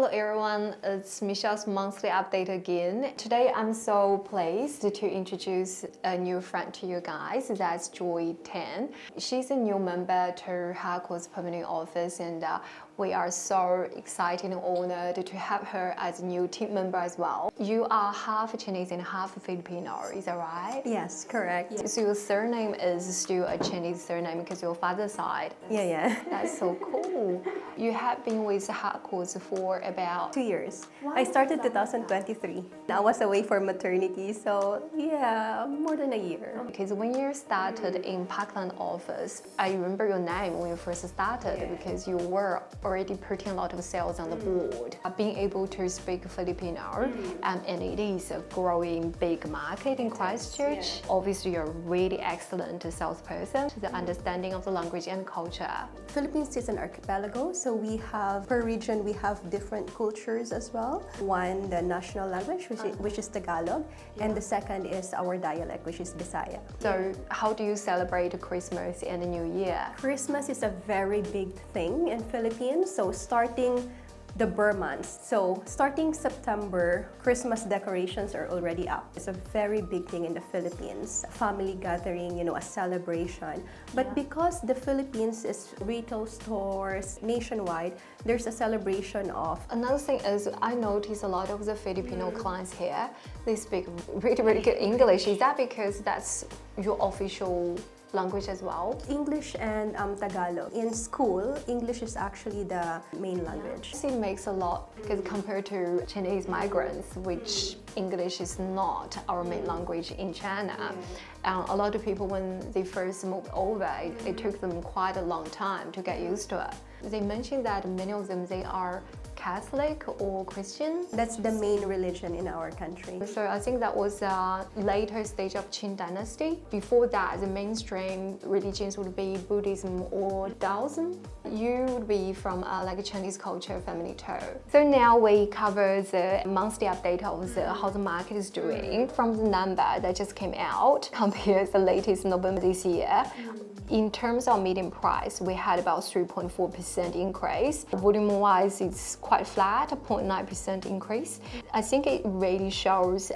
Hello everyone, it's Michelle's monthly update again. Today I'm so pleased to introduce a new friend to you guys. That's Joy Tan. She's a new member to Harcourt's permanent office, and we are so excited and honored to have her as a new team member as well. You are half Chinese and half Filipino, is that right? Yes, correct. So your surname is still a Chinese surname because your father's side. Yeah. That's so cool. You have been with Harcourt's for about 2 years. I started 2023. I was away for maternity, so yeah, more than a year. Because when you started in Parkland office, I remember your name when you first started because you were already putting a lot of sales on the board. Being able to speak Filipino, and it is a growing big market in Christchurch. Obviously, you're a really excellent salesperson. The understanding of the language and culture. Philippines is an archipelago, so we have, per region, we have different cultures as well. One, the national language, which is Tagalog, and the second is our dialect, which is Bisaya. So how do you celebrate Christmas and the New Year? Christmas is a very big thing in Philippines, so starting the Burr months. So starting September, Christmas decorations are already up. It's a very big thing in the Philippines. Family gathering, a celebration. But because the Philippines is retail stores nationwide, there's a celebration of. Another thing is I notice a lot of the Filipino clients here, they speak really, really good English. Is that because that's your official language as well? English and Tagalog. In school, English is actually the main language. It makes a lot because compared to Chinese migrants, which English is not our main language in China. A lot of people, when they first moved over, it took them quite a long time to get used to it. They mentioned that many of them, they are Catholic or Christian. That's the main religion in our country. So I think that was a later stage of Qing dynasty. Before that, the mainstream religions would be Buddhism or Taoism. You would be from like a Chinese culture family too. So now we cover the monthly update of how the market is doing. From the number that just came out, compared to the latest November this year, in terms of median price, we had about 3.4% increase. Volume-wise, it's quite flat, 0.9% increase. I think it really shows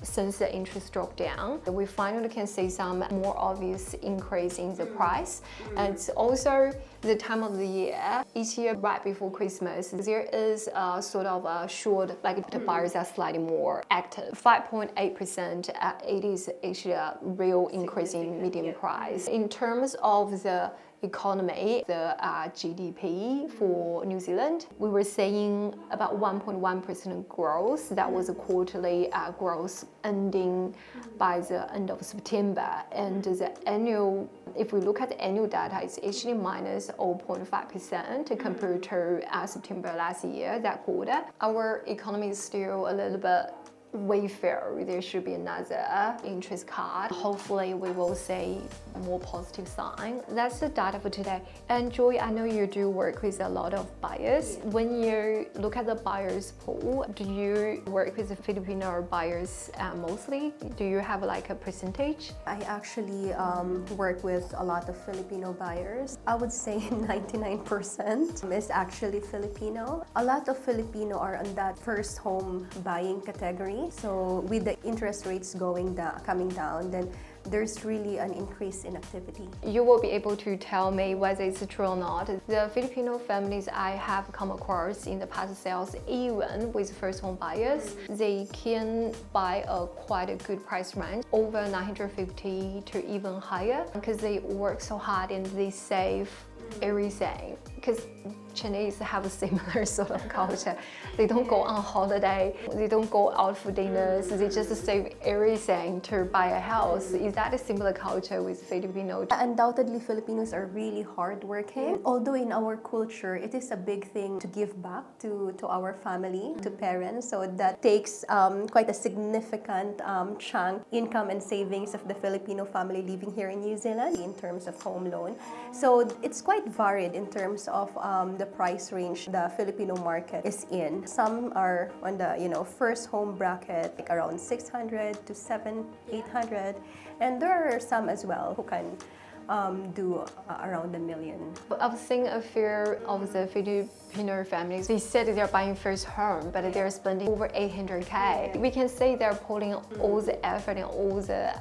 since the interest dropped down, we finally can see some more obvious increase in the price. And it's also the time of the year. Each year, right before Christmas, there is a sort of a short, like the buyers are slightly more active. 5.8%, it is actually a real increase in median price. In terms of the economy, the GDP for New Zealand, we were seeing about 1.1% growth. That was a quarterly growth ending by the end of September. And the annual, if we look at the annual data, it's actually minus 0.5% compared to September last year, that quarter. Our economy is still a little bit Wayfair, there should be another interest cut. Hopefully we will see more positive sign. That's the data for today. And Joy, I know you do work with a lot of buyers. When you look at the buyers pool, do you work with the Filipino buyers mostly? Do you have like a percentage? I actually work with a lot of Filipino buyers. I would say 99% is actually Filipino. A lot of Filipino are on that first home buying category. So with the interest rates coming down, then there's really an increase in activity. You will be able to tell me whether it's true or not. The Filipino families I have come across in the past sales, even with first home buyers, they can buy a quite a good price range, over 950 to even higher, because they work so hard and they save everything. Because Chinese have a similar sort of culture. They don't go on holiday, they don't go out for dinners, they just save everything to buy a house. Is that a similar culture with Filipino? Undoubtedly, Filipinos are really hardworking. Although in our culture, it is a big thing to give back to our family, to parents. So that takes quite a significant chunk income and savings of the Filipino family living here in New Zealand in terms of home loan. So it's quite varied in terms of the price range the Filipino market is in. Some are on the first home bracket, like around 600 to 800, and there are some as well who can do around $1 million. I've seen a few of the Filipino families, they said they're buying first home, but they're spending over 800K. We can say they're putting all the effort and all the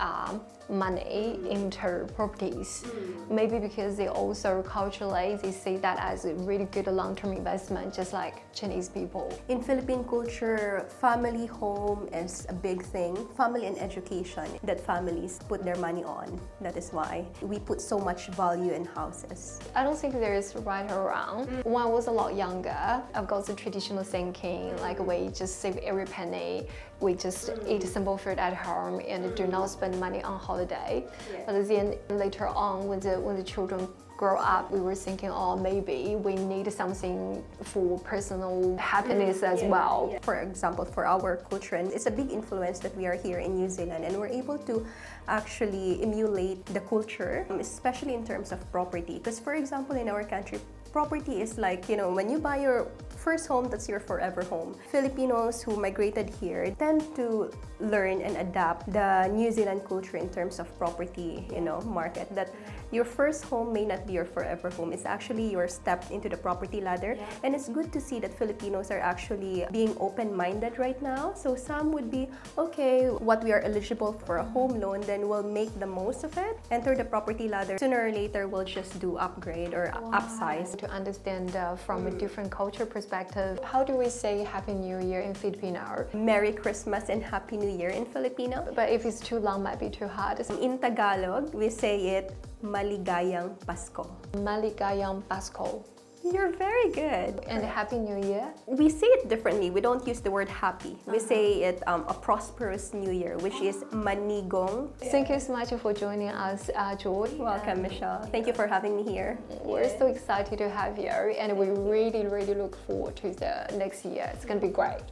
money into properties. Maybe because they also culturally, they see that as a really good long-term investment, just like Chinese people. In Philippine culture, family home is a big thing. Family and education that families put their money on. That is why we put so much value in houses. I don't think there is right or wrong. When I was a lot younger, I've got the traditional thinking, like we just save every penny, we just eat simple food at home and do not spend money on holiday. But then later on, when the children grow up, we were thinking, oh, maybe we need something for personal happiness as well. For example, for our culture, and it's a big influence that we are here in New Zealand, and we're able to actually emulate the culture, especially in terms of property. Because, for example, in our country, property is like, you know, when you buy your first home, that's your forever home. Filipinos who migrated here tend to learn and adapt the New Zealand culture in terms of property, you know, market. That your first home may not be your forever home. It's actually your step into the property ladder. And it's good to see that Filipinos are actually being open-minded right now. So some would be, okay, what we are eligible for a home loan, then we'll make the most of it. Enter the property ladder. Sooner or later, we'll just do upgrade or upsize. To understand from a different culture perspective, how do we say Happy New Year in Filipino? Merry Christmas and Happy New Year in Filipino. But if it's too long, might be too hard. In Tagalog, we say it Maligayang Pasko. Maligayang Pasko. You're very good. And Happy New Year? We say it differently. We don't use the word happy. We say it a prosperous New Year, which is Manigong. Thank you so much for joining us, Joy. Welcome, Michelle. Thank you for having me here. We're so excited to have you, and we really, really look forward to the next year. It's going to be great.